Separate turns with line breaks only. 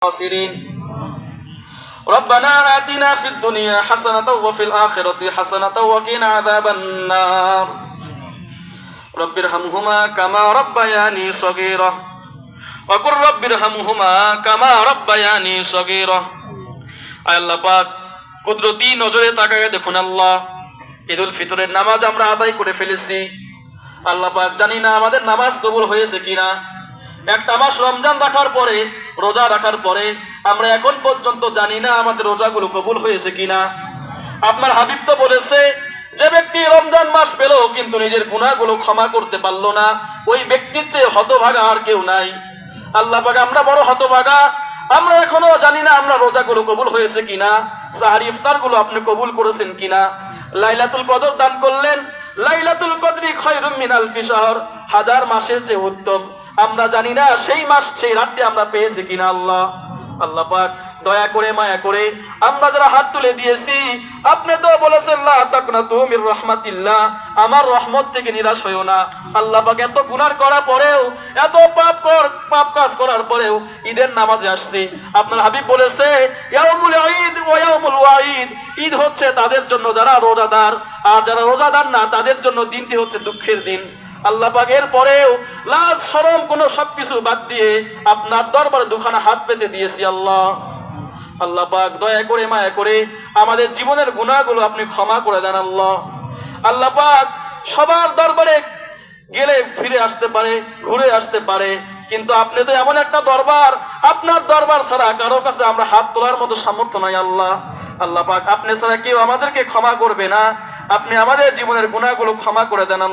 الخاسرين ربنا آتنا في الدنيا حسنة وفي الآخرة حسنة وقنا عذاب النار رب ارحمهما كما ربياني صغيرا وقل رب ارحمهما كما ربياني صغيرا আয় আল্লাহ পাক কুদরতি নজরে তাকায় দেখুন আল্লাহ, ঈদুল ফিতরের নামাজ আমরা আদায় করে ফেলেছি। আল্লাহ পাক জানি না আমাদের নামাজ কবুল হয়েছে কিনা। একটা মাস রমজান রাখার পরে, রোজা রাখার পরে আমরা এখন পর্যন্ত জানি না আমাদের রোজাগুলো কবুল হয়েছে কিনা। আপনার হাবিব তো বলেছে, যে ব্যক্তি রমজান মাস পেল কিন্তু নিজের গুনাহগুলো ক্ষমা করতে পারলো না, ওই ব্যক্তির চেয়ে হতভাগা আর কেউ নাই। আল্লাহ পাক আমরা বড় হতভাগা, আমরা এখনো জানি না আমরা রোজাগুলো কবুল হয়েছে কিনা, সাহারি ইফতারগুলো আপনি কবুল করেছেন কিনা। লাইলাতুল কদর দান করলেন, লাইলাতুল কদরি খায়রুম মিন আলফি শাহর, হাজার মাসের চেয়ে উত্তম। আমরা জানি না সেই মাস সেই রাতটি আমরা পেয়েছি কিনা। আল্লাহ পাক দয়া করে মায়া করে আমরা যারা হাত তুলে দিয়েছি, আপনি তো বলেছেন লা তাকনাতু মির রাহমাতিল্লাহ, আমার রহমত থেকে নিরাশ হইও না। আল্লাহ পাক এত গুনাহ করার পরেও, এত পাপ কাজ করার পরেও ঈদের নামাজে আসছি। আপনার হাবিব বলেছে ইয়াউমুল ঈদ ওয়া ইয়াউমুল ওয়াঈদ, ঈদ হচ্ছে তাদের জন্য যারা রোজাদার, আর যারা রোজাদার না তাদের জন্য দিনটি হচ্ছে দুঃখের দিন। আল্লাহ পাক এর পরেও লাজ শরম কোনো সবকিছু বাদ দিয়ে আপনার দরবারে দুখানা হাত পেতে দিয়েছি। আল্লাহ পাক দয়া করে মায়া করে আমাদের জীবনের গুনাহগুলো আপনি ক্ষমা করে দেন। আল্লাহ পাক সবার দরবারে গেলে ফিরে আসতে পারে, ঘুরে আসতে পারে, কিন্তু আপনি তো এমন একটা দরবার, আপনার দরবার ছাড়া কারো কাছে আমরা হাত তোলার মতো সামর্থ্য নাই। আল্লাহ পাক আপনি ছাড়া কেউ আমাদেরকে ক্ষমা করবে না। আপনি আমাদের জীবনের গুনাহগুলো ক্ষমা করে দেন।